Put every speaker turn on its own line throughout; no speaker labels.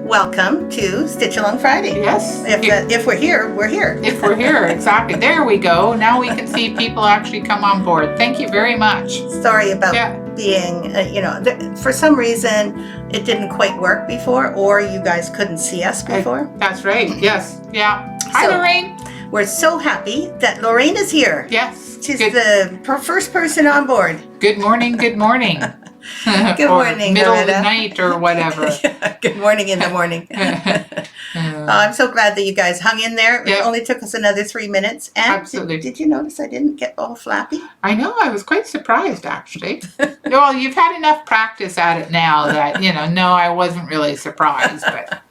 Welcome to Stitch Along Friday.
Yes.
If we're here, we're here.
If we're here, exactly. There we go. Now we can see people actually come on board. Thank you very much.
Sorry about being, for some reason it didn't quite work before, or you guys couldn't see us before.
That's right. Yes. Yeah. Hi, Lorraine.
We're so happy that Lorraine is here.
Yes.
She's the first person on board.
Good morning. Good morning.
Good morning,
middle
Loretta.
of the night or whatever.
Yeah, good morning in the morning. I'm so glad that you guys hung in there. It only took us another 3 minutes. And
absolutely.
Did you notice I didn't get all flappy?
I know. I was quite surprised, actually. Well, you've had enough practice at it now that, no, I wasn't really surprised. But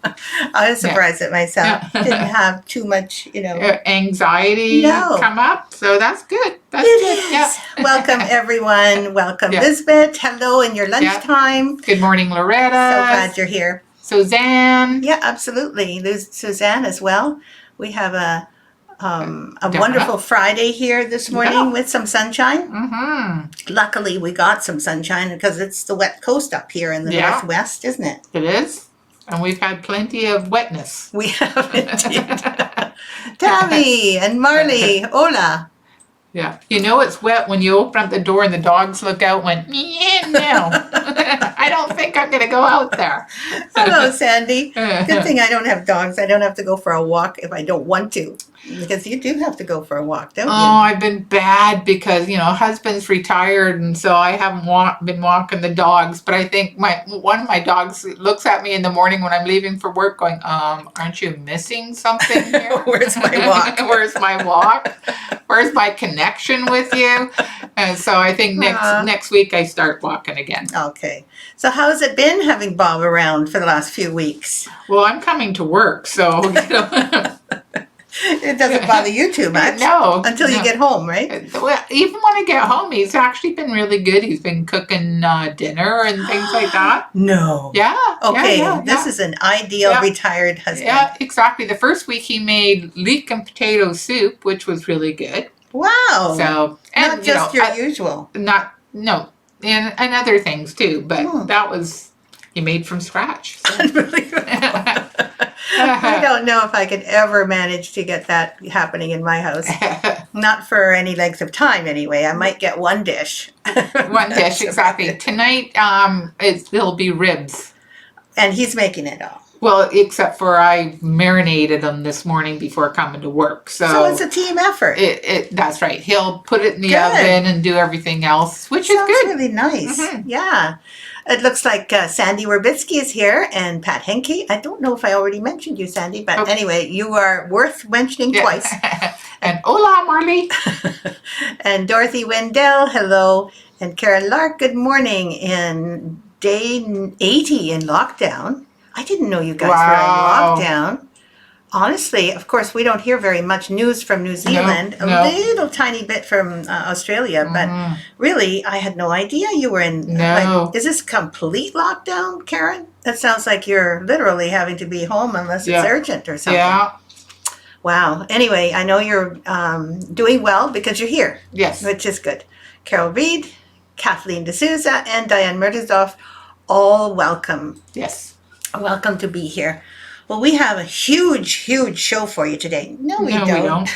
I was surprised at myself. Didn't have too much,
anxiety come up. So that's good. That's good. Yeah.
Welcome, everyone. Welcome, Lisbeth. Hello in your lunchtime.
Good morning, Loretta.
So glad you're here.
Suzanne.
Yeah, absolutely. There's Suzanne as well. We have a wonderful Friday here this morning with some sunshine. Mm-hmm. Luckily, we got some sunshine because it's the wet coast up here in the northwest, isn't it?
It is. And we've had plenty of wetness.
We have indeed. Tammy and Marley, hola.
Yeah. It's wet when you open up the door and the dogs look out and went, no. I don't think I'm going to go out there.
Hello, Sandy. Good thing I don't have dogs. I don't have to go for a walk if I don't want to. Because you do have to go for a walk, don't you?
Oh, I've been bad because, husband's retired, and so I haven't been walking the dogs. But I think one of my dogs looks at me in the morning when I'm leaving for work going, aren't you missing something here?
Where's my walk?
Where's my walk? Where's my connection with you? And so I think next week I start walking again.
Okay. So how's it been having Bob around for the last few weeks?
Well, I'm coming to work, so,
It doesn't bother you too much.
No.
Until you get home, right?
Well, even when I get home, he's actually been really good. He's been cooking dinner and things like that.
No.
Yeah.
Okay. This is an ideal retired husband.
Yeah, exactly. The first week he made leek and potato soup, which was really good.
Wow.
So,
and not just your usual.
And other things too, but that was he made from scratch. So.
Unbelievable. I don't know if I could ever manage to get that happening in my house. Not for any length of time, anyway. I might get one dish.
One dish, exactly. Tonight, it'll be ribs.
And he's making it all.
Well, except for I marinated them this morning before coming to work. So
it's a team effort.
That's right. He'll put it in the oven and do everything else, which is good.
Sounds really nice. Mm-hmm. Yeah. It looks like Sandy Werbitsky is here and Pat Henke. I don't know if I already mentioned you, Sandy, but anyway, you are worth mentioning twice.
And hola, Marley.
And Dorothy Wendell, hello. And Karen Lark, good morning. In day 80 in lockdown. I didn't know you guys were in lockdown. Honestly, of course, we don't hear very much news from New Zealand.
No.
A little tiny bit from Australia, but really, I had no idea you were in.
No.
Is this complete lockdown, Karen? That sounds like you're literally having to be home unless it's urgent or something.
Yeah.
Wow. Anyway, I know you're doing well because you're here.
Yes.
Which is good. Carol Reed, Kathleen D'Souza, and Diane Murtazoff, all welcome.
Yes.
Welcome to be here. Well, we have a huge, huge show for you today. No, we don't.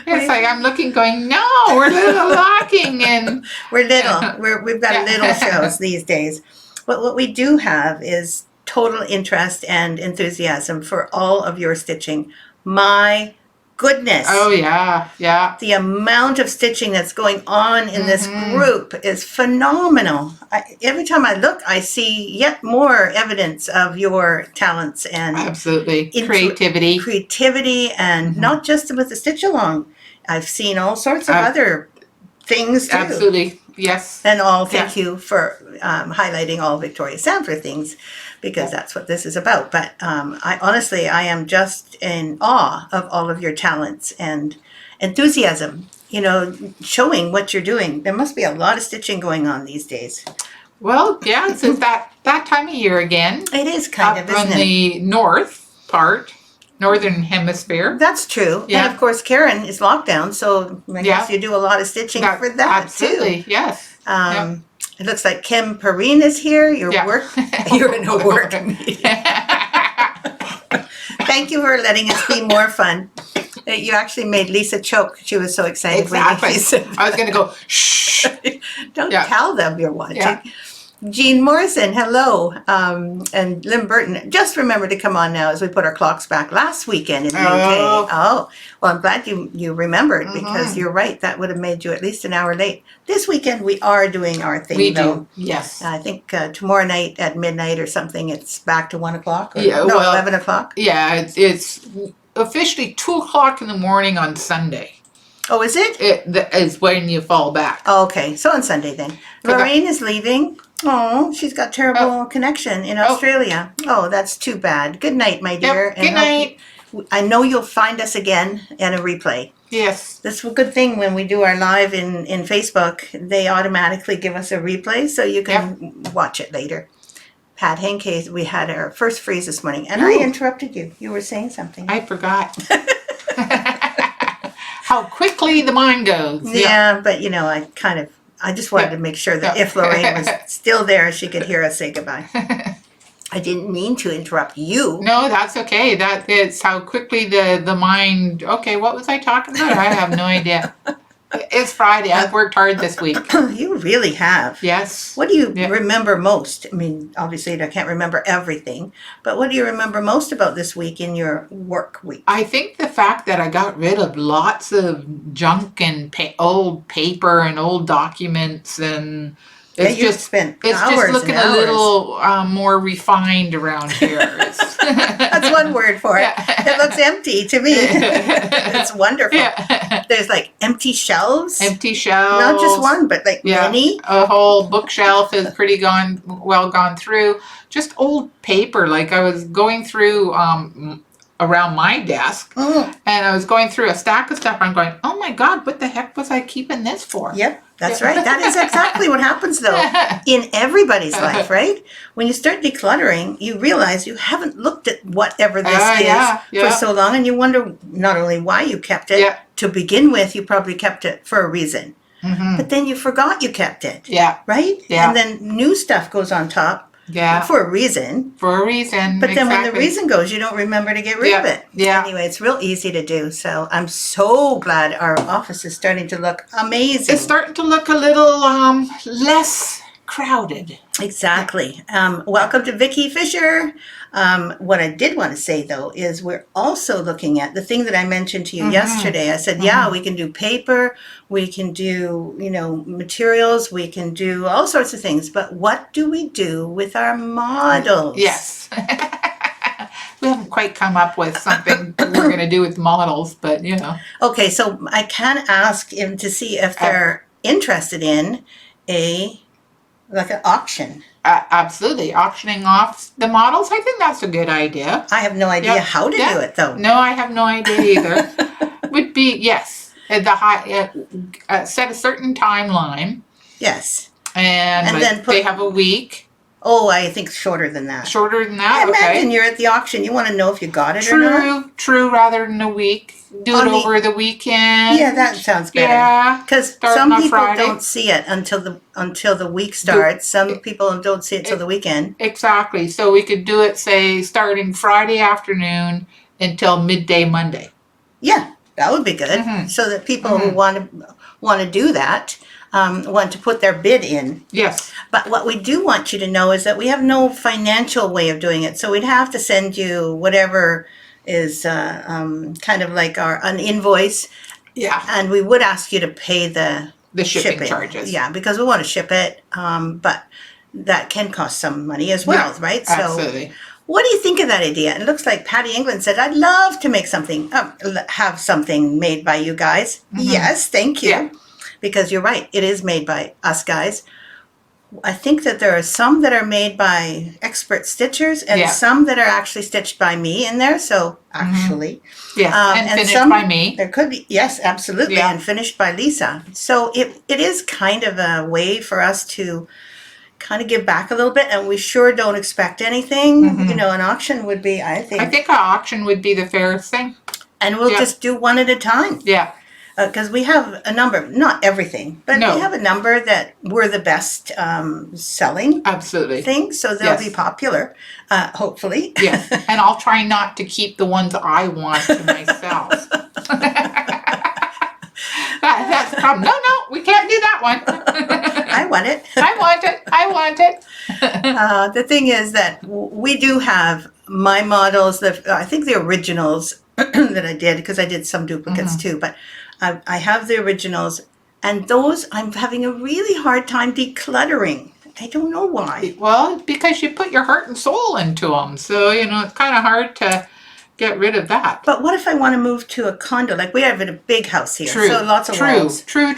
It's like I'm looking going, no, we're little locking and
we're little. We've got little shows these days. But what we do have is total interest and enthusiasm for all of your stitching. My goodness.
Oh, yeah, yeah.
The amount of stitching that's going on in this group is phenomenal. Every time I look, I see yet more evidence of your talents and
absolutely creativity,
and not just with the stitch along. I've seen all sorts of other things too.
Absolutely, yes.
And thank you for highlighting all Victoria Sanford things, because that's what this is about. But I am just in awe of all of your talents and enthusiasm, showing what you're doing. There must be a lot of stitching going on these days.
Well, yeah, it's that time of year again.
It is kind of, isn't it?
On the northern hemisphere.
That's true.
Yeah.
And of course, Karen is locked down, so I guess you do a lot of stitching for that
absolutely,
too.
Yes.
It looks like Kim Perrine is here. You're in a work meeting. Thank you for letting us be more fun. You actually made Lisa choke. She was so excited.
Exactly.
When you said
I was going to go, shh.
Don't tell them you're watching.
Yeah.
Jean Morrison, hello. And Lynn Burton, just remember to come on now as we put our clocks back last weekend in the UK. Oh, well, I'm glad you remembered because you're right. That would have made you at least an hour late. This weekend we are doing our thing,
We
though.
do, yes.
I think tomorrow night at midnight or something, it's back to 1 o'clock. Or,
Yeah,
no,
well,
11 o'clock.
Yeah, it's officially 2 o'clock in the morning on Sunday.
Oh, is it?
It is when you fall back.
Oh, okay, so on Sunday then. Lorraine is leaving. Oh, she's got terrible connection in Australia. Oh, that's too bad. Good night, my dear.
Yep. Good night.
I know you'll find us again in a replay.
Yes.
That's a good thing when we do our live in Facebook. They automatically give us a replay so you can watch it later. Pat Henke, we had our first freeze this morning, and I interrupted you. You were saying something.
I forgot. How quickly the mind goes.
Yeah, but I just wanted to make sure that if Lorraine was still there, she could hear us say goodbye. I didn't mean to interrupt you.
No, that's okay. That is how quickly the mind. Okay, what was I talking about? I have no idea. It's Friday. I've worked hard this week.
You really have.
Yes.
What do you remember most? I mean, obviously, I can't remember everything, but what do you remember most about this week in your work week?
I think the fact that I got rid of lots of junk and old paper and old documents, and it's just looking a little more refined around here.
That's one word for it. It looks empty to me. It's wonderful.
Yeah.
There's like empty shelves.
Empty shelves.
Not just one, but like many.
A whole bookshelf is pretty gone through. Just old paper. Like I was going through around my desk, and I was going through a stack of stuff. I'm going, oh my God, what the heck was I keeping this for?
Yep. That's right. That is exactly what happens, though, in everybody's life, right? When you start decluttering, you realize you haven't looked at whatever this is for so long, and you wonder not only why you kept it. To begin with, you probably kept it for a reason. Mm-hmm. But then you forgot you kept it. Yeah. Right? Yeah. And then new stuff goes on top. Yeah. For a reason.
For a reason.
But then when the reason goes, you don't remember to get rid of it. Yeah. Anyway, it's real easy to do. So I'm so glad our office is starting to look amazing.
It's starting to look a little less crowded.
Exactly. Welcome to Vicki Fisher. What I did want to say, though, is we're also looking at the thing that I mentioned to you yesterday. I said, we can do paper, we can do, materials, we can do all sorts of things. But what do we do with our models?
Yes. We haven't quite come up with something we're going to do with models, but,
Okay, so I can ask him to see if they're interested in an auction.
Absolutely. Auctioning off the models. I think that's a good idea.
I have no idea how to do it, though.
No, I have no idea either. Would be, yes. Set a certain timeline.
Yes.
And then they have a week.
Oh, I think shorter than that.
Shorter than that?
Imagine you're at the auction. You want to know if you got it or not.
True, rather than a week. Do it over the weekend.
Yeah, that sounds better.
Yeah.
Because some people don't see it until the week starts. Some people don't see it till the weekend.
Exactly. So we could do it, say, starting Friday afternoon until midday Monday.
Yeah, that would be good. So that people who want to do that want to put their bid in. Yes. But what we do want you to know is that we have no financial way of doing it. So we'd have to send you whatever is kind of like an invoice. Yeah. And we would ask you to pay the shipping charges. Yeah, because we want to ship it. But that can cost some money as well, right?
Absolutely.
So what do you think of that idea? It looks like Patty England said, I'd love to make something, have something made by you guys. Yes, thank you. Yeah. Because you're right, it is made by us guys. I think that there are some that are made by expert stitchers and some that are actually stitched by me in there. So actually,
and finished by me.
There could be, yes, absolutely, and finished by Lisa. So it is kind of a way for us to kind of give back a little bit, and we sure don't expect anything. An auction would be, I think
an auction would be the fairest thing.
And we'll just do one at a time.
Yeah.
because we have a number, not everything, but
No.
we have a number that were the best selling
Absolutely.
things, so they'll
Yes.
be popular, hopefully.
Yes, and I'll try not to keep the ones I want to myself. That's the problem. No, we can't do that one.
I want it.
I want it.
The thing is that we do have my models, I think the originals that I did, because I did some duplicates too, but I have the originals, and those I'm having a really hard time decluttering. I don't know why.
Well, because you put your heart and soul into them, so it's kind of hard to get rid of that.
But what if I want to move to a condo? Like we have a big house here, so lots of walls.
True.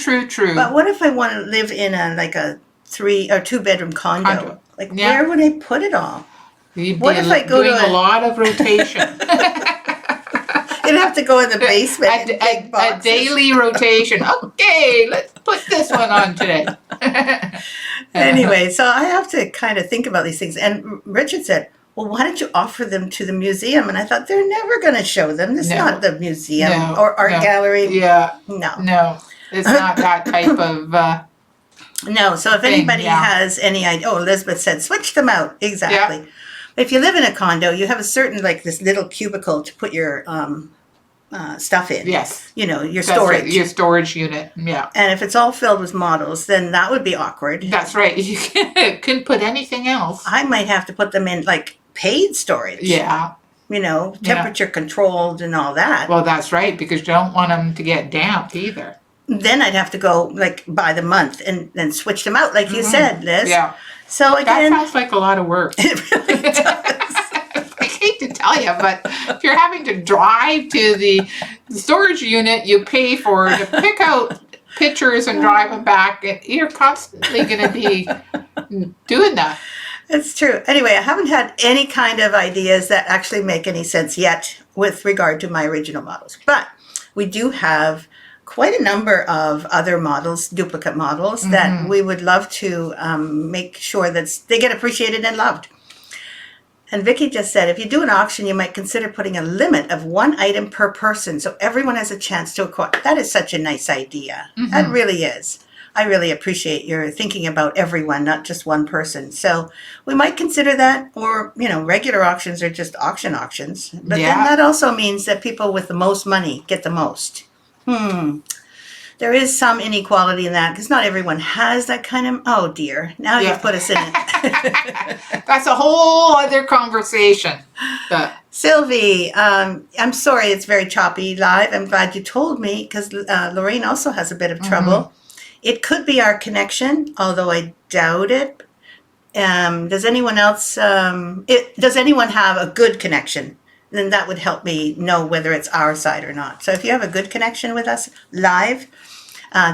But what if I want to live in a 3 or 2 bedroom condo? Like where would I put it all?
You'd
What
be
if I go
doing
to
a lot of rotation.
You'd have to go in the basement.
A daily rotation. Okay, let's put this one on today.
Anyway, so I have to kind of think about these things. And Richard said, well, why don't you offer them to the museum? And I thought, they're never going to show them. This is not the museum or art gallery.
Yeah.
No.
It's not that type of...
No, so if anybody has any idea... Oh, Elizabeth said, switch them out. Exactly.
Yeah.
If you live in a condo, you have a certain, like this little cubicle to put your stuff in.
Yes.
Your storage.
Right, your storage unit, yeah.
And if it's all filled with models, then that would be awkward.
That's right. You couldn't put anything else.
I might have to put them in, like, paid storage.
Yeah.
Temperature controlled and all that.
Well, that's right, because you don't want them to get damp either.
Then I'd have to go, like, by the month and then switch them out, like you said, Liz.
Yeah.
So, again...
That sounds like a lot of work.
It really does.
I hate to tell you, but if you're having to drive to the storage unit you pay for to pick out pictures and drive them back, you're constantly going to be doing that.
It's true. Anyway, I haven't had any kind of ideas that actually make any sense yet with regard to my original models. But we do have quite a number of other models, duplicate models, that we would love to make sure that they get appreciated and loved. And Vicki just said, if you do an auction, you might consider putting a limit of 1 item per person so everyone has a chance to acquire. That is such a nice idea. That really is. I really appreciate your thinking about everyone, not just one person. So we might consider that, or, regular auctions are just auctions. But then that also means that people with the most money get the most. There is some inequality in that, because not everyone has that kind of... Oh, dear. Now you've put us in it.
That's a whole other conversation. But
Sylvie, I'm sorry it's very choppy live. I'm glad you told me, because Lorraine also has a bit of trouble. It could be our connection, although I doubt it. Does anyone else... does anyone have a good connection? Then that would help me know whether it's our side or not. So if you have a good connection with us live,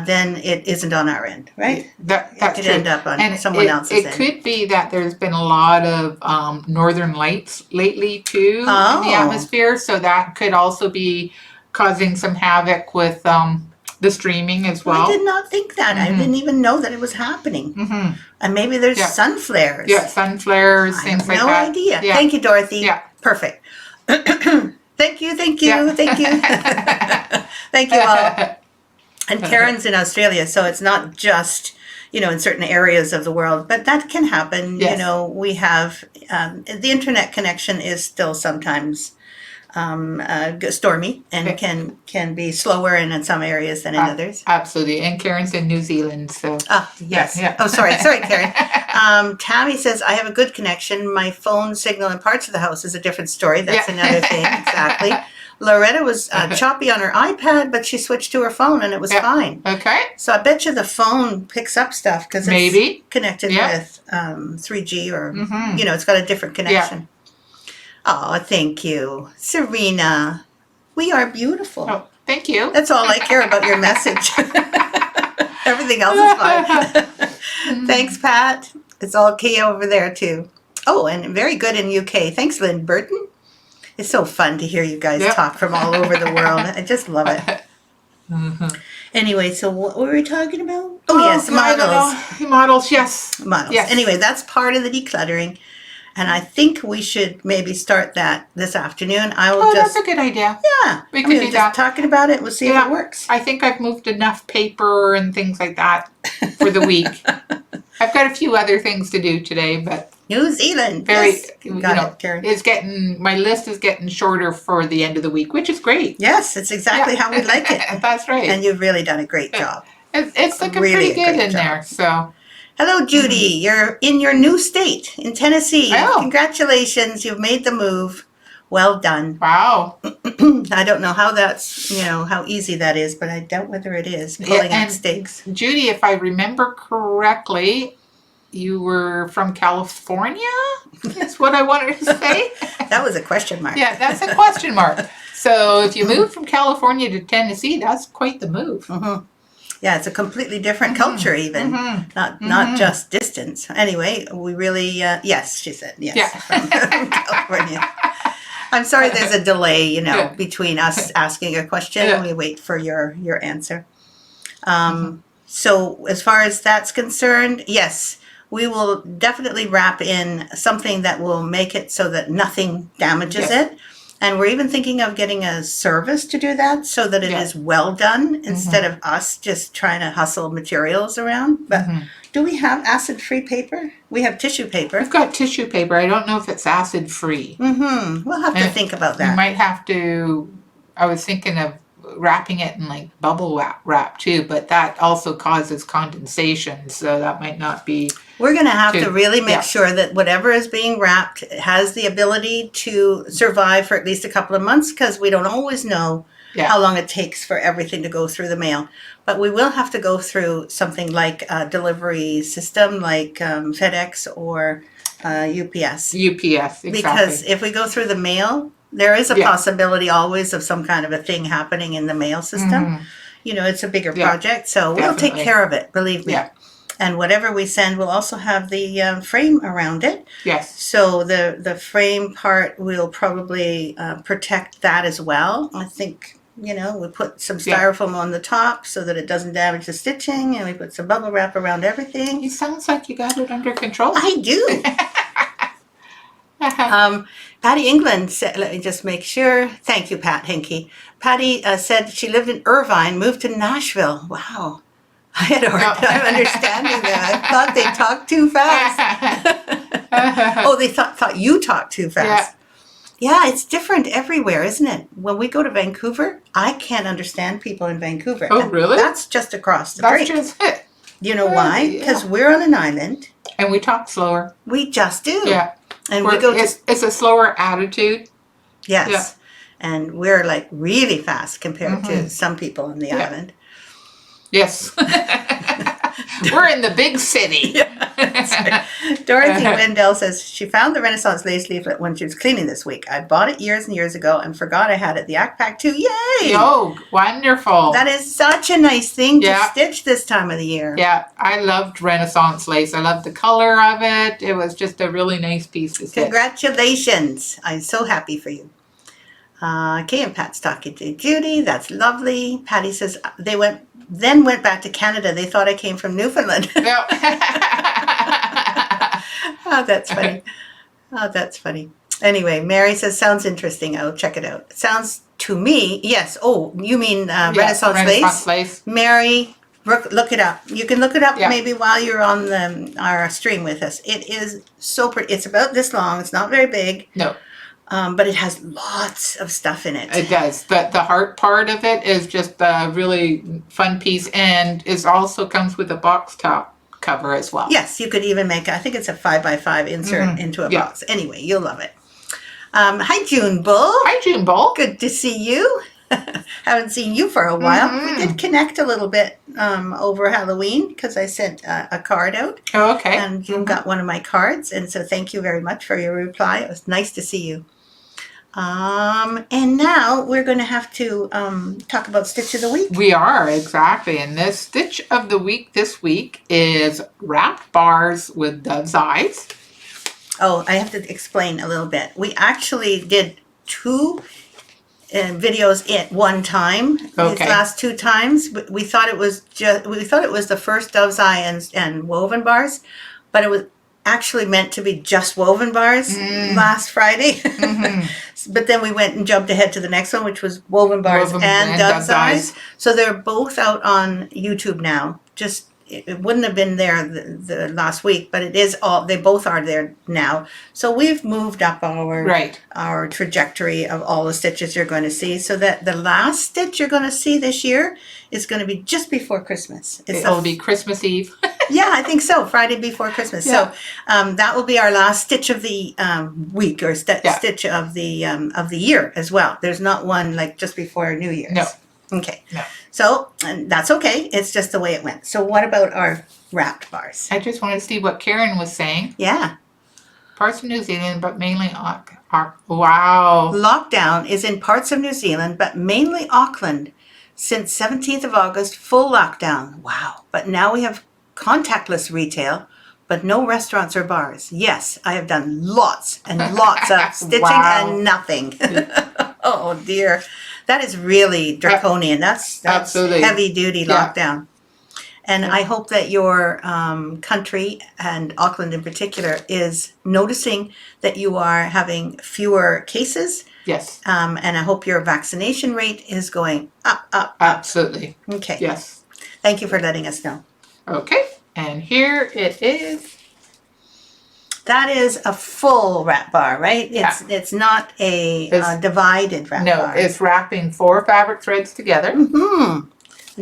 then it isn't on our end, right?
That's
it could
true.
end up on someone else's end.
It could be that there's been a lot of northern lights lately too in the atmosphere, so that could also be causing some havoc with the streaming as well.
I did not think that. I didn't even know that it was happening. And maybe there's sun flares.
Yeah, sun flares, things like that.
No idea.
Yeah.
Thank you, Dorothy.
Yeah.
Perfect. Thank you. Thank you all. And Karen's in Australia, so it's not just, in certain areas of the world, but that can happen.
Yes.
We have, the internet connection is still sometimes stormy and can be slower in some areas than in others.
Absolutely. And Karen's in New Zealand, so.
Yes.
Yeah.
Oh, sorry, Karen. Tammy says, I have a good connection. My phone signal in parts of the house is a different story. That's another thing. Exactly. Loretta was choppy on her iPad, but she switched to her phone and it was fine.
Okay.
So I bet you the phone picks up stuff because it's connected with 3G or, it's got a different connection. Yeah. Oh, thank you. Serena, we are beautiful.
Oh, thank you.
That's all I care about your message. Everything else is fine. Thanks, Pat. It's all okay over there, too. Oh, and very good in UK. Thanks, Lynn Burton. It's so fun to hear you guys talk from all over the world. I just love it. Anyway, so what were we talking about? Oh, yes, models.
Models, yes.
Models.
Yes.
Anyway, that's part of the decluttering. And I think we should maybe start that this afternoon. I will
Oh,
just,
that's a good idea.
yeah.
We
I
could
mean,
do
just
that.
talking about it. We'll see if
Yeah.
it works.
I think I've moved enough paper and things like that for the week. I've got a few other things to do today, but
New Zealand.
very,
Yes.
you
Got
know,
it, Karen.
it's getting, my list is getting shorter for the end of the week, which is great.
Yes, it's exactly how we like it.
That's right.
And you've really done a great job.
It's looking
Really
pretty
a
good
great
in
job.
there. So
Hello, Judy. You're in your new state in Tennessee.
Oh.
Congratulations. You've made the move. Well done.
wow.
I don't know how that's, how easy that is, but I doubt whether it is pulling up
and
stakes.
Judy, if I remember correctly, you were from California? That's what I wanted to say.
That was a question mark.
Yeah, that's a question mark. So if you move from California to Tennessee, that's quite the move.
Mm-hmm. Yeah, it's a completely different culture even, not just distance. Anyway, we really, yes, she said, yes,
Yeah.
from California. I'm sorry there's a delay, between us asking a question and we wait for your answer. So as far as that's concerned, yes, we will definitely wrap in something that will make it so that nothing damages it. And we're even thinking of getting a service to do that so that it is well done instead of us just trying to hustle materials around. But do we have acid-free paper? We have tissue paper.
We've got tissue paper. I don't know if it's acid-free.
We'll have to think about that.
We might have to, I was thinking of wrapping it in like bubble wrap too, but that also causes condensation, so that might not be.
We're going to have to really make sure that whatever is being wrapped has the ability to survive for at least a couple of months, because we don't always know how long it takes for everything to go through the mail. But we will have to go through something like a delivery system like FedEx or UPS.
UPS, exactly.
Because if we go through the mail, there is a possibility always of some kind of a thing happening in the mail system. It's a bigger project, so we'll take care of it, believe me.
Yeah.
And whatever we send will also have the frame around it.
Yes.
So the frame part will probably protect that as well. I think, we put some styrofoam on the top so that it doesn't damage the stitching, and we put some bubble wrap around everything.
It sounds like you got it under control.
I do. Patty England said, let me just make sure. Thank you, Pat Hinkie. Patty said she lived in Irvine, moved to Nashville. Wow. I had a hard time understanding that. I thought they talked too fast. Oh, they thought you talked too fast. Yeah, it's different everywhere, isn't it? When we go to Vancouver, I can't understand people in Vancouver.
Oh, really?
That's just across the
That's
break.
just it.
You know why? Because we're on an island.
And we talk slower.
We just do.
Yeah.
And we go
it's a slower attitude.
Yes.
Yeah.
And we're like really fast compared to some people on the island.
Yes. We're in the big city.
That's right. Dorothy Wendell says she found the Renaissance lace leaflet when she was cleaning this week. I bought it years and years ago and forgot I had it. The Act Pack too. Yay!
Oh, wonderful.
That is such a nice thing to stitch this time of the year.
Yeah, I loved Renaissance lace. I loved the color of it. It was just a really nice piece to stitch.
Congratulations. I'm so happy for you. Kay and Pat's talking to Judy. That's lovely. Patty says they went back to Canada. They thought I came from Newfoundland.
Yeah.
Oh, that's funny. Anyway, Mary says, sounds interesting. I'll check it out. It sounds to me, yes. Oh, you mean Renaissance lace? Mary, look it up. You can look it up maybe while you're on our stream with us. It is so pretty. It's about this long. It's not very big.
No.
But it has lots of stuff in it.
It does. The heart part of it is just a really fun piece, and it also comes with a box top cover as well.
Yes, you could even make, I think it's a 5x5 insert into a box. Anyway, you'll love it. Hi, June Bull.
Hi, June Bull.
Good to see you. Haven't seen you for a while. We did connect a little bit over Halloween because I sent a card out.
Oh, okay.
And June got one of my cards, and so thank you very much for your reply. It was nice to see you. And now we're going to have to talk about Stitch of the Week.
We are, exactly. And this Stitch of the Week this week is wrapped bars with dove's eyes.
Oh, I have to explain a little bit. We actually did 2 videos at one time.
Okay.
These last 2 times, we thought it was the first dove's eye and woven bars, but it was actually meant to be just woven bars last Friday. But then we went and jumped ahead to the next one, which was woven bars
Woven
and
and
Dove's
Dove's
Eyes.
Eyes.
So they're both out on YouTube now. Just it wouldn't have been there the last week, but it is all. They both are there now. So we've moved up
Right.
our trajectory of all the stitches you're going to see, so that the last stitch you're going to see this year is going to be just before Christmas.
It'll be Christmas Eve.
Yeah, I think so. Friday before Christmas.
Yeah.
So that will be our last stitch of the week, or stitch of the year as well. There's not one like just before New Year's.
No.
Okay.
No.
So and that's okay. It's just the way it went. So what about our wrapped bars?
I just wanted to see what Karen was saying.
Yeah.
Parts of New Zealand, but mainly wow.
Lockdown is in parts of New Zealand, but mainly Auckland. Since 17th of August, full lockdown. Wow. But now we have contactless retail, but no restaurants or bars. Yes, I have done lots and lots of stitching
Wow.
and nothing. Oh dear. That is really draconian. That's
Absolutely.
heavy duty
Yeah.
lockdown. And I hope that your country, and Auckland in particular, is noticing that you are having fewer cases.
Yes.
And I hope your vaccination rate is going up.
Absolutely.
Okay.
Yes.
Thank you for letting us know.
Okay. And here it is.
That is a full wrap bar, right?
Yeah.
It's not a
It's-
divided wrap
No,
bar.
it's wrapping 4 fabric threads together.
I'm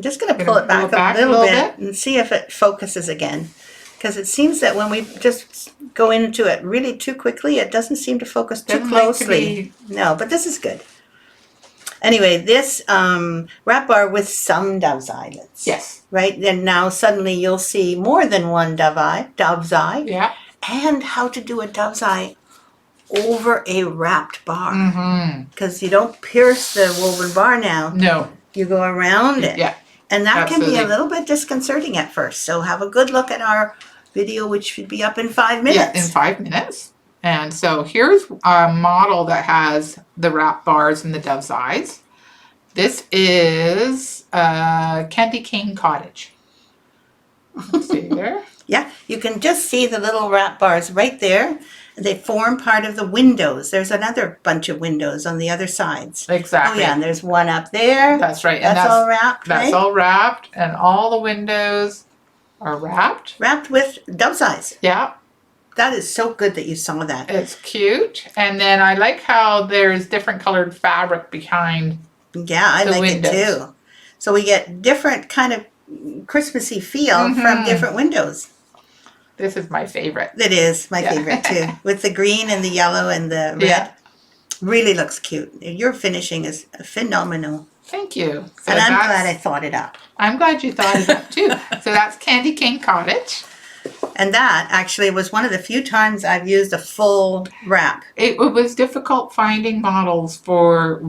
just going to pull it back a little bit and see if it focuses again. Because it seems that when we just go into it really too quickly, it doesn't seem to focus too
Doesn't like to
closely. No, but this is good. Anyway, this wrap bar with some dove's eyelets.
Yes.
Right? Then now suddenly you'll see more than one dove's eye.
Yeah.
And how to do a dove's eye over a wrapped bar.
Mm-hmm.
Because you don't pierce the woven bar now.
No.
You go around it.
Yeah.
And that can be
Absolutely.
a little bit disconcerting at first. So have a good look at our video, which should be up in 5 minutes.
Yeah, in 5 minutes. And so here's a model that has the wrap bars and the dove's eyes. This is Candy Cane Cottage. Let's see there.
Yeah, you can just see the little wrap bars right there. They form part of the windows. There's another bunch of windows on the other sides.
Exactly.
Oh yeah, and there's one up there.
That's right. And
That's all wrapped,
That's
right?
all wrapped, and all the windows are wrapped.
Wrapped with dove's eyes.
Yeah,
That is so good that you saw that.
it's cute. And then I like how there's different colored fabric behind.
Yeah, I
The
like
windows.
it too. So we get different kind of Christmassy feel from different windows.
This is my favorite.
It is my
Yeah.
favorite too. With the green and the yellow and the red.
Yeah.
Really looks cute. Your finishing is phenomenal.
Thank you. So
And I'm
that's-
glad I thought it up.
I'm glad you thought of that too. So that's Candy Cane Cottage.
And that actually was one of the few times I've used a full wrap.
It was difficult finding models for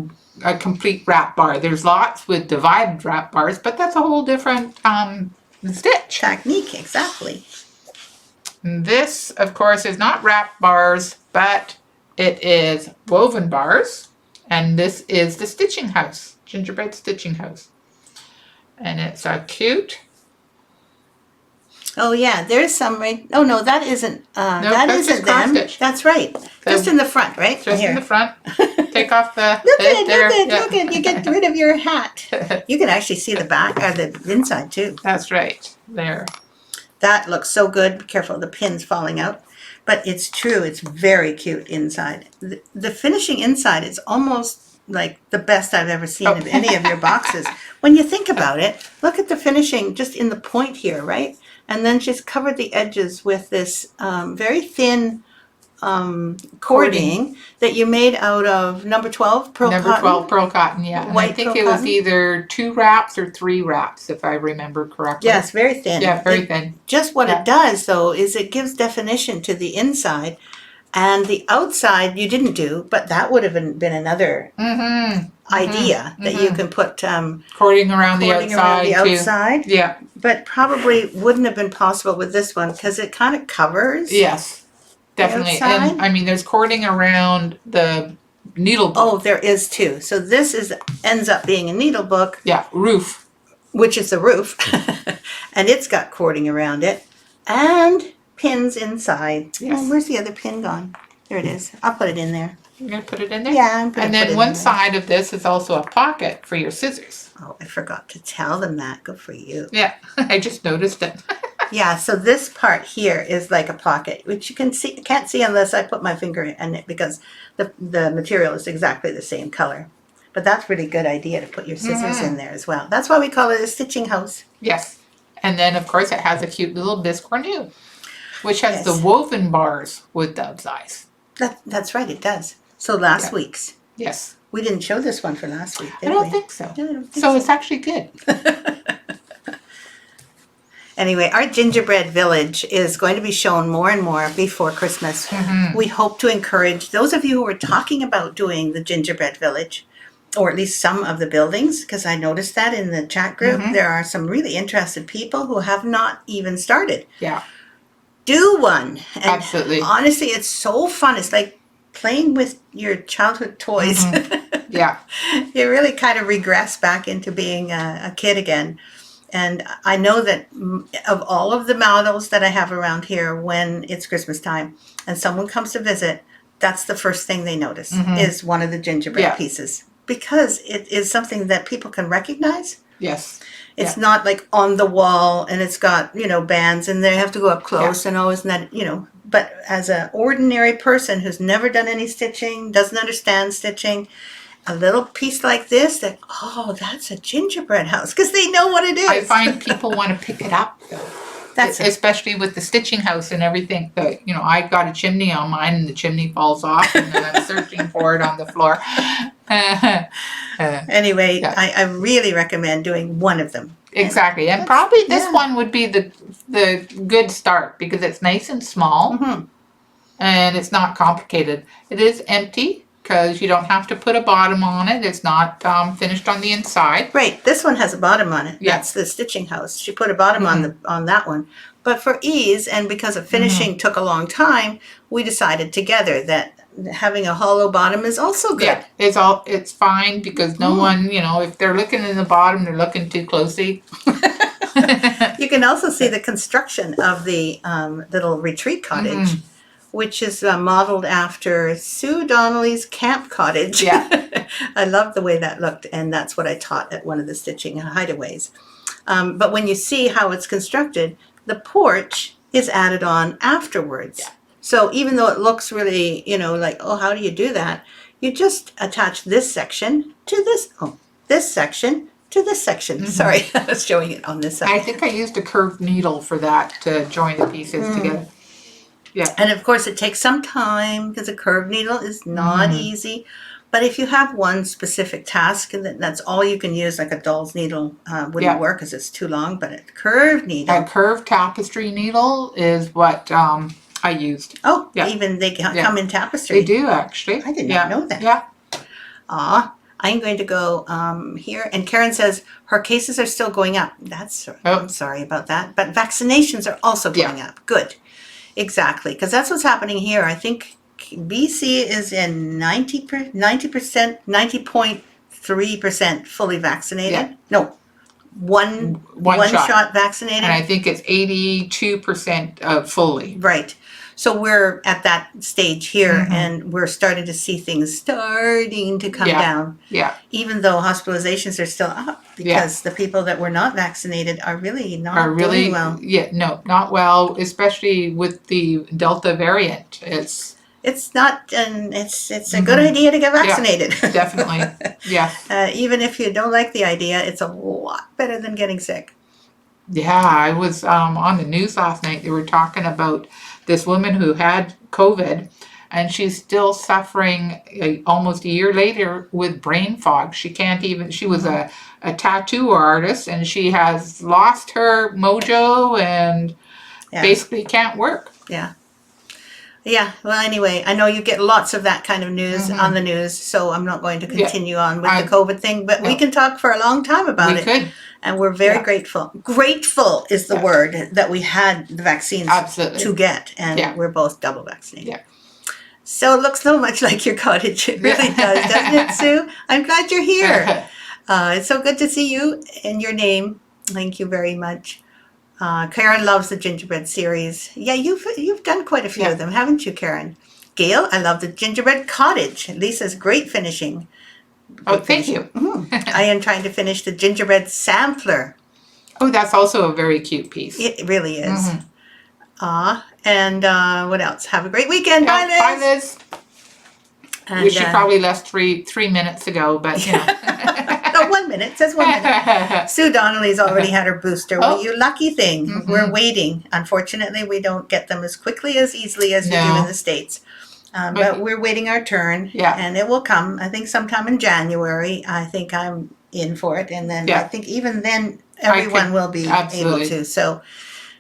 a complete wrap bar. There's lots with divided wrap bars, but that's a whole different stitch.
Technique, exactly.
This, of course, is not wrap bars, but it is woven bars. And this is the stitching house, gingerbread stitching house. And it's cute.
Oh yeah, there's some right. Oh no, that isn't. That
that's
isn't
just cross
them.
stitch.
That's right. Just in the front, right?
Just
Here.
in the front. Take off the
Look at
lid
it!
there.
Look at!
Yeah.
Look at! You get rid of your hat. You can actually see the back or the inside too.
That's right. There.
That looks so good. Be careful, the pin's falling out. But it's true. It's very cute inside. The finishing inside is almost like the best I've ever seen of any of your boxes. When you think about it, look at the finishing just in the point here, right? And then just covered the edges with this very thin cording that you made out of number 12 pearl
Number
cotton.
12 pearl cotton, yeah. And I
White
think
pearl
it was
cotton?
either 2 wraps or 3 wraps, if I remember correctly.
Yes, very thin.
Yeah, very thin.
Just what
Yeah.
it does, though, is it gives definition to the inside. And the outside you didn't do, but that would have been another idea that you can put
Cording around the
cording
outside,
around the
too.
outside.
Yeah.
But probably wouldn't have been possible with this one because it kind of covers.
Yes. Definitely.
outside?
And I mean, there's cording around the needle book.
Oh, there is too. So this ends up being a needle book,
Yeah, roof.
which is the roof, and it's got cording around it. And pins inside.
Yes.
Oh, where's the other pin gone? There it is. I'll put it in there.
You're going to put it in there?
Yeah, I'm going
And
to put it
then
in
one
there.
side of this is also a pocket for your scissors.
Oh, I forgot to tell them that. Good for you.
Yeah, I just noticed it.
Yeah, so this part here is like a pocket, which you can't see unless I put my finger in it because the material is exactly the same color. But that's a really good idea to put your scissors in there as well. That's why we call it a stitching house.
Yes. And then, of course, it has a cute little bisque renew, which has
Yes.
the woven bars with dove's eyes.
That's right, it does. So last week's.
Yes.
We didn't show this one for last week, did
I
we?
don't think so.
No, I don't think
So it's actually good.
Anyway, our Gingerbread Village is going to be shown more and more before Christmas. We hope to encourage those of you who are talking about doing the Gingerbread Village, or at least some of the buildings, because I noticed that in the chat group. There are some really interested people who have not even started.
Yeah.
Do one. And
Absolutely.
honestly, it's so fun. It's like playing with your childhood toys.
Yeah.
You really kind of regress back into being a kid again. And I know that of all of the models that I have around here when it's Christmas time and someone comes to visit, that's the first thing they notice is one of the gingerbread pieces. Because it is something that people can recognize.
Yes.
It's not like on the wall and it's got, bands and they have to go up close and isn't that, but as an ordinary person who's never done any stitching, doesn't understand stitching, a little piece like this that's a gingerbread house because they know what it is.
I find people want to pick it up though. Especially with the stitching house and everything. I got a chimney on mine and the chimney falls off and then I'm searching for it on the floor.
Anyway, I really recommend doing one of them.
Exactly. And probably this one would be the good start because it's nice and small and it's not complicated. It is empty because you don't have to put a bottom on it. It's not finished on the inside.
Right. This one has a bottom on it.
Yeah.
That's the stitching house. She put a bottom on that one. But for ease and because of finishing took a long time, we decided together that having a hollow bottom is also good.
Yeah, it's fine because no one, if they're looking in the bottom, they're looking too closely.
You can also see the construction of the little retreat cottage, which is modeled after Sue Donnelly's camp cottage.
Yeah.
I love the way that looked, and that's what I taught at one of the stitching hideaways. But when you see how it's constructed, the porch is added on afterwards.
Yeah.
So even though it looks really, like, how do you do that? You just attach this section to this section to this section. Sorry, I was showing it on this side.
I think I used a curved needle for that to join the pieces together. Yeah.
And of course it takes some time because a curved needle is not easy. But if you have one specific task and that's all you can use, like a doll's needle wouldn't work because it's too long, but a curved needle.
A curved tapestry needle is what I used.
Oh, even they come in tapestry.
They do actually.
I did not know that.
Yeah.
I'm going to go here. And Karen says her cases are still going up. I'm sorry about that. But vaccinations are also going up. Good. Exactly. Because that's what's happening here. I think BC is in 90%, 90.3% fully vaccinated.
Yeah.
No, one shot vaccinated.
And I think it's 82% fully.
Right. So we're at that stage here and we're starting to see things starting to come down.
Yeah.
Even though hospitalizations are still up because the people that were not vaccinated are really not doing well.
Yeah, no, not well, especially with the Delta variant. It's
not, and it's a good idea to get vaccinated.
Yeah, definitely. Yeah.
Even if you don't like the idea, it's a lot better than getting sick.
Yeah, I was on the news last night. They were talking about this woman who had COVID, and she's still suffering almost a year later with brain fog. She can't even. She was a tattoo artist, and she has lost her mojo and basically can't work.
Yeah. Yeah, well, anyway, I know you get lots of that kind of news on the news, so I'm not going to continue on with the COVID thing, but we can talk for a long time about it.
Could.
And we're very grateful. Grateful is the word that we had the vaccines to get, and we're both double vaccinated.
Yeah.
So it looks so much like your cottage. It really does, doesn't it, Sue? I'm glad you're here. It's so good to see you and your name. Thank you very much. Karen loves the gingerbread series. Yeah, you've done quite a few of them, haven't you, Karen? Gail, I love the gingerbread cottage. Lisa's great finishing.
Oh, thank you.
I am trying to finish the gingerbread sampler.
Oh, that's also a very cute piece.
It really is. And what else? Have a great weekend. Bye, Liz.
Bye, Liz.
And,
she probably left three minutes ago, but you know.
No, 1 minute. It says 1 minute. Sue Donnelly's already had her booster. Well, you lucky thing. We're waiting. Unfortunately, we don't get them as quickly as easily as you do in the States. But we're waiting our turn.
Yeah.
And it will come, I think, sometime in January. I think I'm in for it. And then I think even then, everyone will be able to. So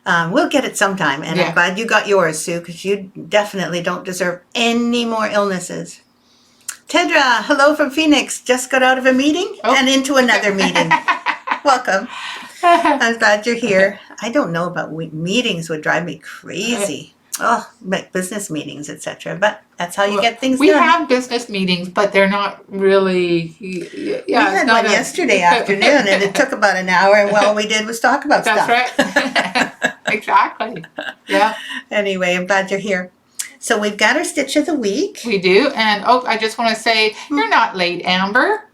we'll get it sometime. And I'm glad you got yours, Sue, because you definitely don't deserve any more illnesses. Tedra, hello from Phoenix. Just got out of a meeting and into another meeting. Welcome. I'm glad you're here. I don't know about meetings would drive me crazy. Oh, like business meetings, etc. But that's how you get things done.
We have business meetings, but they're not really. Yeah,
we had one yesterday afternoon, and it took about an hour, and all we did was talk about stuff.
That's right. Exactly. Yeah.
Anyway, I'm glad you're here. So we've got our stitch of the week.
We do, and I just want to say you're not late, Amber.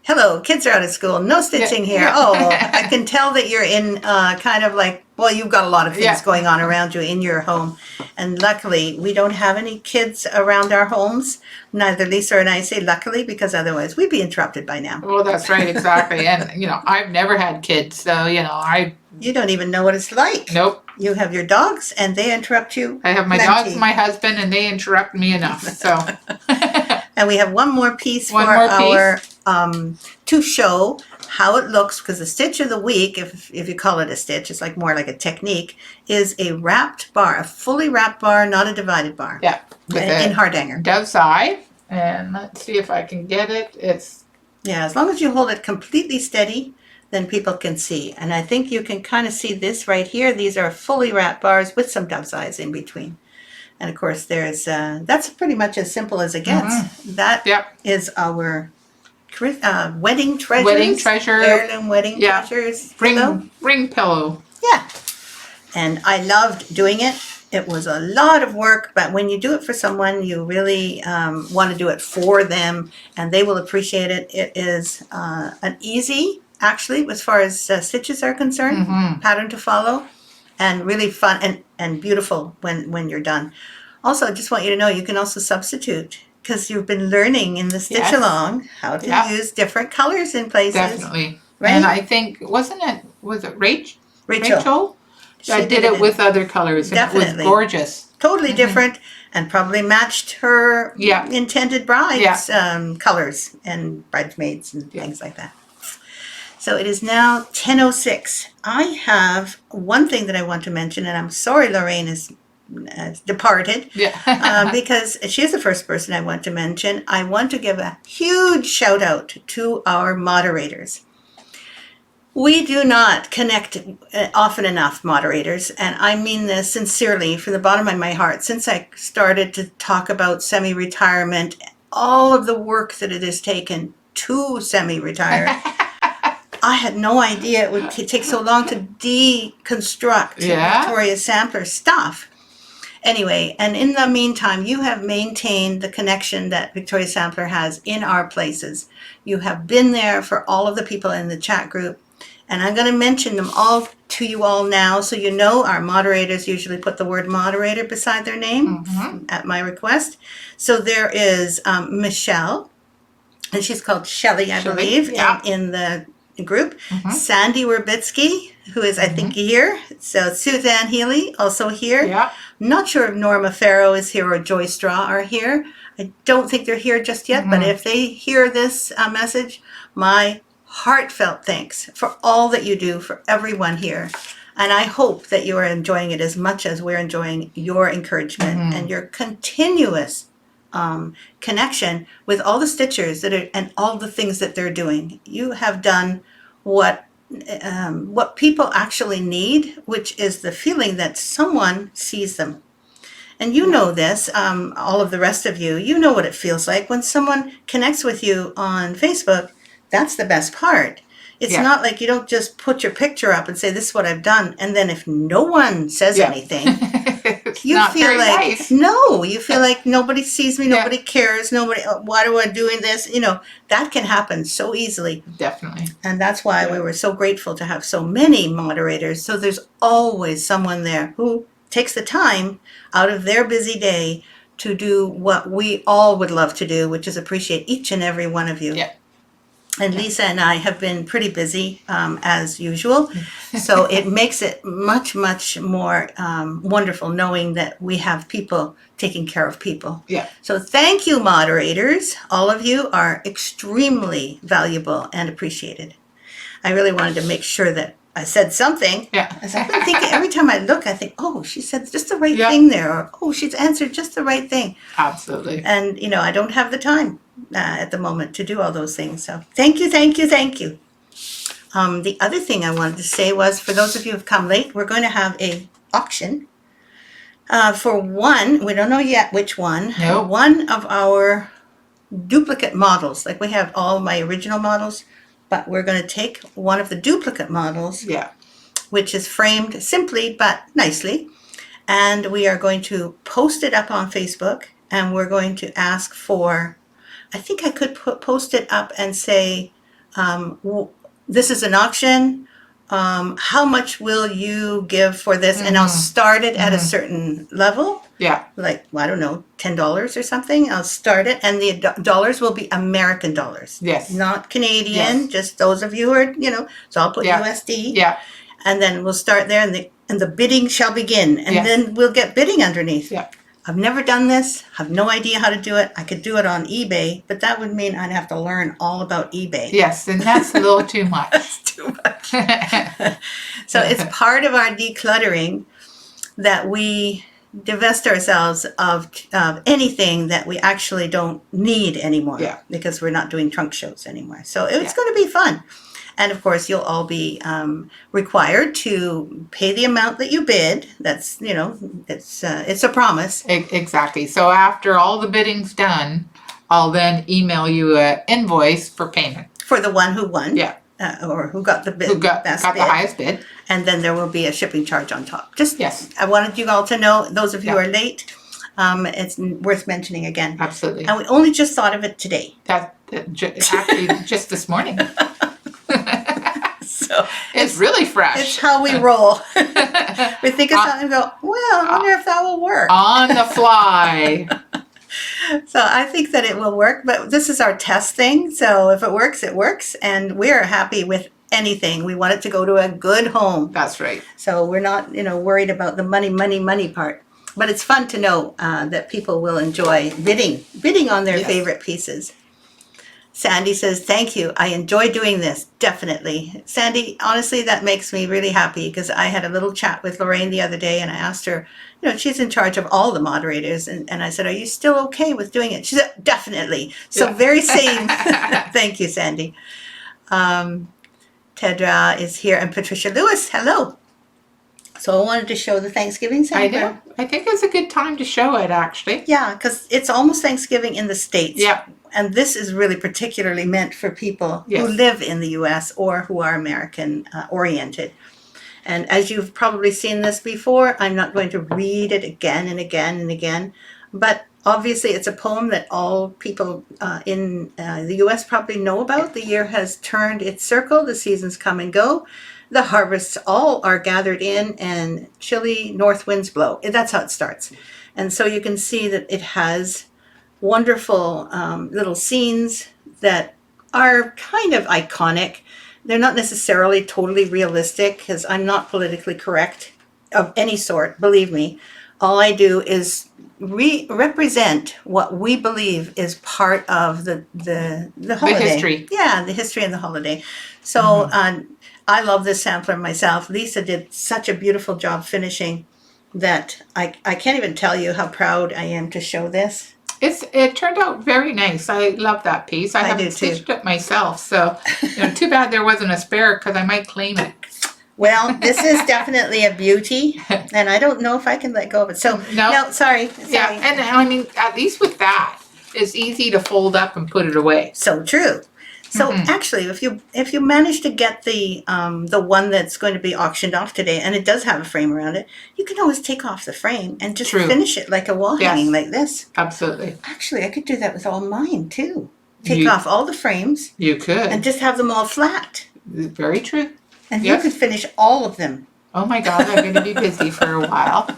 Hello, kids are out of school. No stitching here.
Yeah.
Oh, I can tell that you're in kind of like, well, you've got a lot of things going on around you in your home. And luckily, we don't have any kids around our homes. Neither Lisa and I say luckily, because otherwise we'd be interrupted by now.
Well, that's right, exactly. And, I've never had kids, so,
You don't even know what it's like.
Nope.
You have your dogs, and they interrupt you.
I have my dogs, my husband, and they interrupt me enough, so.
And we have one more piece our to show how it looks, because the stitch of the week, if you call it a stitch, it's more like a technique, is a wrapped bar, a fully wrapped bar, not a divided bar.
Yeah.
In Hardanger.
Dove's eye. And let's see if I can get it.
Yeah, as long as you hold it completely steady, then people can see. And I think you can kind of see this right here. These are fully wrapped bars with some dove's eyes in between. And of course, there's that's pretty much as simple as it gets. That is our wedding treasures.
Wedding treasure.
Heirloom wedding treasures.
Ring pillow.
Yeah. And I loved doing it. It was a lot of work, but when you do it for someone, you really want to do it for them, and they will appreciate it. It is an easy, actually, as far as stitches are concerned, pattern to follow, and really fun and beautiful when you're done. Also, I just want you to know you can also substitute, because you've been learning in the stitch along how to use different colors in places.
Definitely.
Right?
And I think, was it Rachel? I did it with other colors, and it was gorgeous.
Totally different, and probably matched her intended bride's colors and bridesmaids and things like that. So it is now 10:06. I have one thing that I want to mention, and I'm sorry Lorraine is departed, because she is the first person I want to mention. I want to give a huge shout out to our moderators. We do not connect often enough, moderators, and I mean this sincerely from the bottom of my heart. Since I started to talk about semi-retirement, all of the work that it has taken to semi-retire, I had no idea it would take so long to deconstruct Victoria Sampler stuff. Anyway, and in the meantime, you have maintained the connection that Victoria Sampler has in our places. You have been there for all of the people in the chat group. And I'm going to mention them all to you all now, so you know our moderators usually put the word moderator beside their name at my request. So there is Michelle, and she's called Shelley, I believe, in the group. Sandy Werbitsky, who is, I think, here. So Suzanne Healy, also here.
Yeah.
Not sure if Norma Farrow is here or Joy Straw are here. I don't think they're here just yet, but if they hear this message, my heartfelt thanks for all that you do for everyone here. And I hope that you are enjoying it as much as we're enjoying your encouragement and your continuous connection with all the stitchers and all the things that they're doing. You have done what people actually need, which is the feeling that someone sees them. And you know this, all of the rest of you, you know what it feels like when someone connects with you on Facebook. That's the best part. It's
Yeah.
not like you don't just put your picture up and say, this is what I've done. And then if no one says
Yeah.
anything,
It's
you
not
feel
very
like,
nice.
no, you feel like nobody sees me,
Yeah.
nobody cares, nobody, why do I doing this? You know, that can happen so easily.
Definitely.
And that's why we were so grateful to have so many moderators. So there's always someone there who takes the time out of their busy day to do what we all would love to do, which is appreciate each and every one of you.
Yeah.
And Lisa and I have been pretty busy as usual. So it makes it much, much more wonderful knowing that we have people taking care of people.
Yeah.
So thank you, moderators. All of you are extremely valuable and appreciated. I really wanted to make sure that I said something.
Yeah.
As I've been thinking, every time I look, I think, oh, she said just the right
Yeah.
thing there. Or, oh, she's answered just the right thing.
Absolutely.
And, you know, I don't have the time at the moment to do all those things. So thank you, thank you, thank you. The other thing I wanted to say was, for those of you who've come late, we're going to have a auction for one, we don't know yet which one,
Nope.
one of our duplicate models. Like, we have all my original models, but we're going to take one of the duplicate models,
Yeah.
which is framed simply but nicely, and we are going to post it up on Facebook, and we're going to ask for, I think I could post it up and say, this is an auction. How much will you give for this? And I'll start it at a certain level.
Yeah.
Like, well, I don't know, $10 or something. I'll start it. And the dollars will be American dollars.
Yes.
Not Canadian,
Yes.
just those of you who are, you know, so I'll put
Yeah.
USD.
Yeah.
And then we'll start there, and the bidding shall begin. And
Yes.
then we'll get bidding underneath.
Yeah.
I've never done this. Have no idea how to do it. I could do it on eBay, but that would mean I'd have to learn all about eBay.
Yes, and that's a little too much.
That's too much. So it's part of our decluttering that we divest ourselves of anything that we actually don't need anymore.
Yeah.
Because we're not doing trunk shows anymore. So it's
Yeah.
going to be fun. And of course, you'll all be required to pay the amount that you bid. That's, you know, it's a promise.
Exactly. So after all the bidding's done, I'll then email you an invoice for payment.
For the one who won.
Yeah.
Or who got the bid.
Who got
best
the
bid.
highest bid?
And then there will be a shipping charge on top. Just,
Yes.
I wanted you all to know, those of you who
Yeah.
are late, it's worth mentioning again.
Absolutely.
And we only just thought of it today.
Actually just this morning.
So
It's really
it's
fresh.
how we roll. We think of something and go, well, I wonder if that will work.
On the fly.
So I think that it will work, but this is our test thing. So if it works, it works. And we're happy with anything. We want it to go to a good home.
That's right.
So we're not, you know, worried about the money part. But it's fun to know that people will enjoy bidding on their
Yes.
favorite pieces. Sandy says, thank you. I enjoy doing this. Definitely. Sandy, honestly, that makes me really happy, because I had a little chat with Lorraine the other day, and I asked her, you know, she's in charge of all the moderators. And I said, are you still okay with doing it? She said, definitely. So
Yeah.
very same. Thank you, Sandy. Tedra is here, and Patricia Lewis. Hello. So I wanted to show the Thanksgiving
I
sampler.
know. I think it's a good time to show it, actually.
Yeah, because it's almost Thanksgiving in the States.
Yeah.
And this is really particularly meant for people who
Yes.
live in the U.S. or who are American oriented. And as you've probably seen this before, I'm not going to read it again and again and again. But obviously, it's a poem that all people in the U.S. probably know about. The year has turned its circle. The seasons come and go. The harvests all are gathered in, and chilly north winds blow. That's how it starts. And so you can see that it has wonderful little scenes that are kind of iconic. They're not necessarily totally realistic, because I'm not politically correct of any sort, believe me. All I do is represent what we believe is part of the holiday.
history.
Yeah, the history and the holiday. So I love this sampler myself. Lisa did such a beautiful job finishing that I can't even tell you how proud I am to show this.
It turned out very nice. I love that piece. I
do
haven't
too.
stitched it myself, so too bad there wasn't a spare, because I might claim it.
Well, this is definitely a beauty, and I don't know if I can let go of it. So, no, sorry.
Yeah, and I mean, at least with that, it's easy to fold up and put it away.
So true. So actually, if you manage to get the one that's going to be auctioned off today, and it does have a frame around it, you can always take off the frame and just
True.
finish it like a wall hanging like this.
Absolutely.
Actually, I could do that with all mine too. Take
You-
off all the frames
You could.
and just have them all flat,
Very true.
and
Yes.
you could finish all of them.
Oh my God, I'm going to be busy for a while.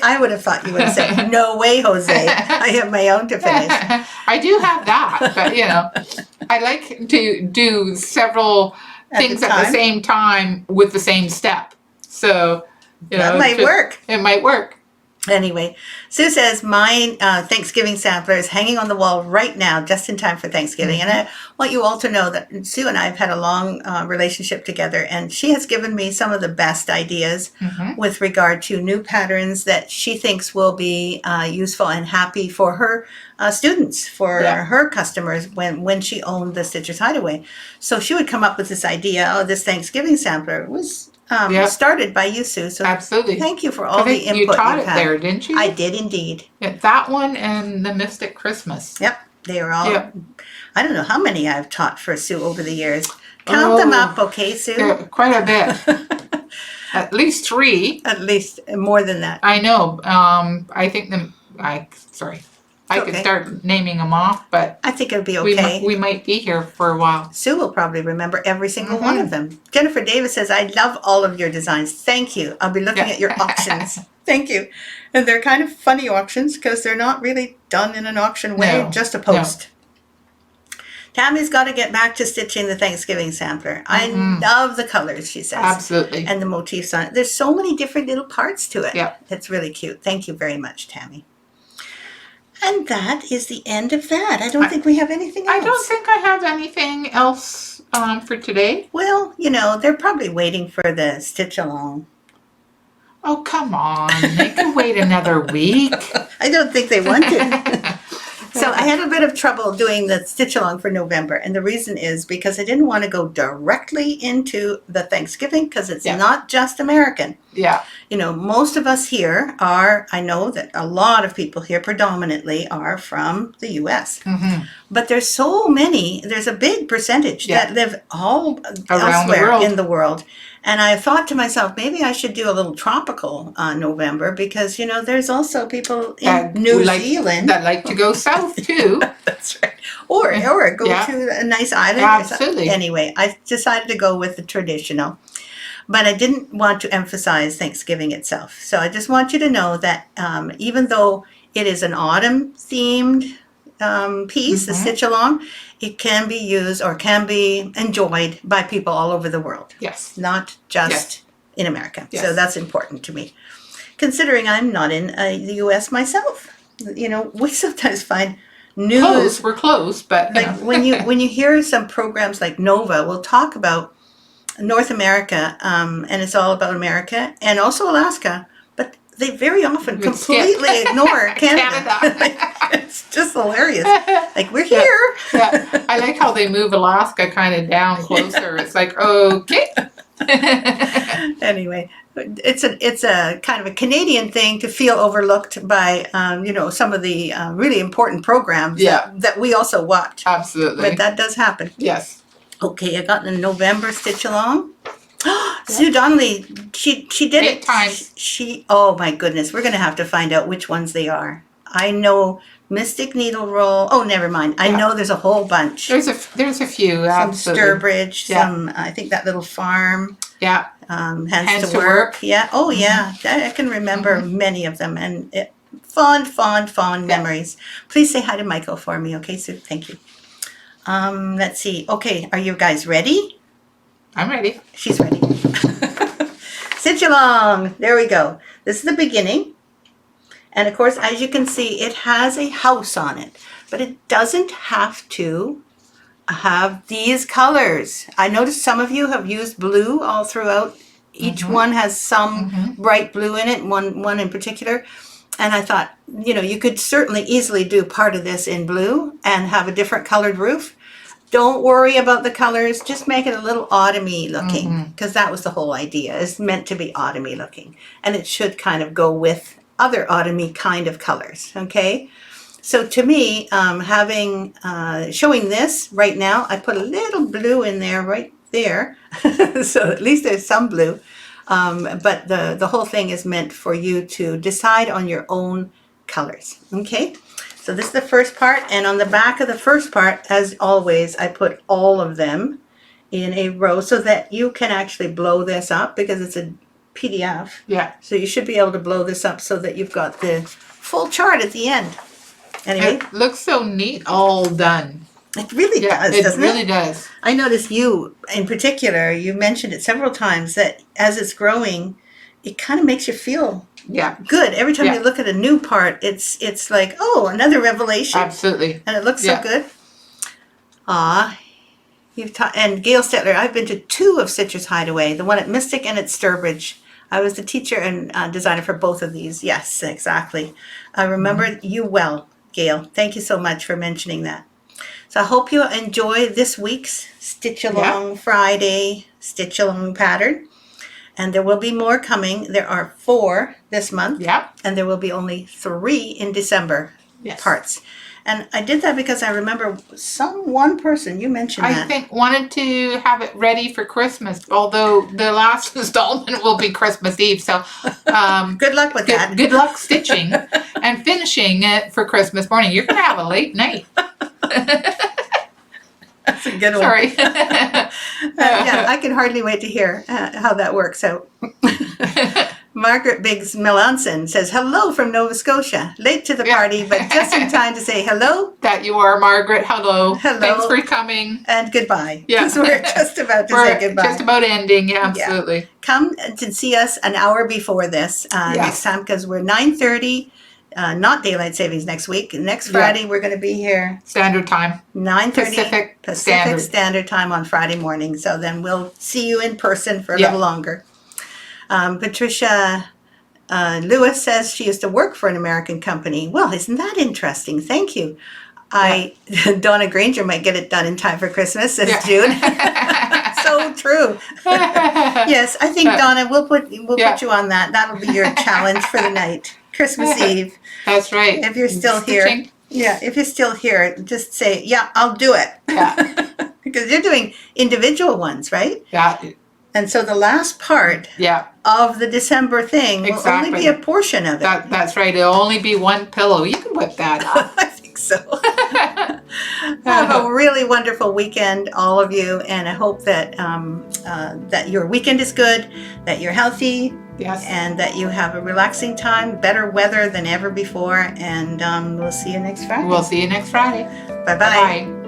I would have thought you would have said, "No way, Jose! I have my own to finish."
I do have that, but you know, I like to do several things at the same time with the same step. So, you know,
That might work.
It might work.
Anyway, Sue says my Thanksgiving sampler is hanging on the wall right now, just in time for Thanksgiving. And I want you all to know that Sue and I have had a long relationship together, and she has given me some of the best ideas with regard to new patterns that she thinks will be useful and happy for her students, for her customers when she owned the Stitchers Hideaway. So she would come up with this idea, this Thanksgiving sampler was started by you, Sue. So
absolutely.
Thank you for all the input
you taught
you've
it
had.
there, didn't you?
I did indeed.
Yeah, that one and the Mystic Christmas.
Yep, they are all.
Yep.
I don't know how many I've taught for Sue over the years. Count them up, okay, Sue?
Quite a bit. At least 3.
At least more than that.
I know. I think I could start naming them off, but
I think it'll be okay.
we might be here for a while.
Sue will probably remember every single one of them. Jennifer Davis says, "I love all of your designs. Thank you. I'll be looking at your auctions." Thank you. And they're kind of funny auctions because they're not really done in an auction way, just a post. Tammy's got to get back to stitching the Thanksgiving sampler. I love the colors, she says.
Absolutely.
And the motifs on it. There's so many different little parts to it.
Yep.
It's really cute. Thank you very much, Tammy. And that is the end of that. I don't think we have anything else.
I don't think I have anything else for today.
Well, you know, they're probably waiting for the stitch along.
Oh, come on. They can wait another week.
I don't think they want to. So I had a bit of trouble doing the stitch along for November. And the reason is because I didn't want to go directly into the Thanksgiving because it's not just American.
Yeah.
You know, most of us here are, I know that a lot of people here predominantly are from the U.S. But there's so many, there's a big percentage that live all elsewhere in the world. And I thought to myself, maybe I should do a little tropical November because, you know, there's also people in New Zealand
that like to go south too.
That's right. Or go to a nice island.
Absolutely.
Anyway, I decided to go with the traditional. But I didn't want to emphasize Thanksgiving itself. So I just want you to know that even though it is an autumn-themed piece, the stitch along, it can be used or can be enjoyed by people all over the world.
Yes.
Not just in America.
Yes.
So that's important to me. Considering I'm not in the U.S. myself. You know, we sometimes find news.
We're close, but
like when you hear some programs like Nova will talk about North America, and it's all about America and also Alaska, but they very often completely ignore Canada. It's just hilarious. Like, we're here.
Yeah. I like how they move Alaska kind of down closer. It's like, okay.
Anyway, it's a kind of a Canadian thing to feel overlooked by you know, some of the really important programs that we also watch.
Absolutely.
But that does happen.
Yes.
Okay, I got the November stitch along. Sue Donnelly, she did
8 times.
She oh my goodness, we're gonna have to find out which ones they are. I know Mystic Needle Roll. Oh, never mind. I know there's a whole bunch.
There's a few.
Some
Absolutely.
Sturbridge. Some I think that little farm.
Yeah.
Hands to work. Yeah. Oh yeah. I can remember many of them and fond memories. Please say hi to Michael for me, okay, Sue? Thank you. Let's see. Okay, are you guys ready?
I'm ready.
She's ready. Stitch along. There we go. This is the beginning. And of course, as you can see, it has a house on it. But it doesn't have to have these colors. I noticed some of you have used blue all throughout. Each one has some bright blue in it, one in particular. And I thought, you know, you could certainly easily do part of this in blue and have a different colored roof. Don't worry about the colors. Just make it a little autumny looking, because that was the whole idea. It's meant to be autumny looking. And it should kind of go with other autumny kind of colors, okay? So to me, showing this right now, I put a little blue in there right there, so at least there's some blue. But the whole thing is meant for you to decide on your own colors. Okay, so this is the first part, and on the back of the first part, as always, I put all of them in a row so that you can actually blow this up because it's a PDF.
Yeah.
So you should be able to blow this up so that you've got the full chart at the end. Anyway,
It looks so neat, all done.
it really does,
It
doesn't
really
it?
does.
I noticed you, in particular, you mentioned it several times that as it's growing, it kind of makes you feel
Yeah,
good. Every time
Yeah.
you look at a new part, it's like, oh, another revelation.
absolutely.
And it looks
Yeah.
so good. Ah, and Gail Stetler, I've been to 2 of Citrus Hideaway, the one at Mystic and at Sturbridge. I was the teacher and designer for both of these. Yes, exactly. I remember you well, Gail. Thank you so much for mentioning that. So I hope you enjoy this week's Stitch Along Friday Stitch Along pattern. And there will be more coming. There are 4 this month.
Yep.
And there will be only 3 in December parts. And I did that because I remember one person, you mentioned
I
that.
think wanted to have it ready for Christmas, although the last installment will be Christmas Eve. So
Good luck with that.
good luck stitching and finishing it for Christmas morning. You're going to have a late night.
That's a good one.
Sorry.
Yeah, I can hardly wait to hear how that works out. Margaret Biggs Melanson says, hello from Nova Scotia. Late to the party, but just in time to say hello.
That you are, Margaret. Hello.
Hello.
Thanks for coming.
And goodbye.
Yeah.
Because we're just about to
We're
say goodbye.
just about ending. Yeah, absolutely.
Come to see us an hour before this next time because we're 9:30. Not daylight savings next week. Next Friday, we're going to be here
Standard time.
9:30
Pacific
Standard Time on Friday morning. So then we'll see you in person for a little longer. Patricia Lewis says she used to work for an American company. Well, isn't that interesting? Thank you. Donna Granger might get it done in time for Christmas, says June. So true. Yes, I think Donna, we'll put you on that. That'll be your challenge for the night. Christmas Eve.
That's right.
If you're still here. Yeah, if you're still here, just say, yeah, I'll do it.
Yeah.
Because you're doing individual ones, right?
Yeah.
And so the last part of the December thing will only be a portion of it.
That's right. It'll only be one pillow. You can whip that up.
I think so. Have a really wonderful weekend, all of you, and I hope that that your weekend is good, that you're healthy, and that you have a relaxing time, better weather than ever before, and we'll see you next Friday.
We'll see you next Friday.
Bye-bye.
Bye.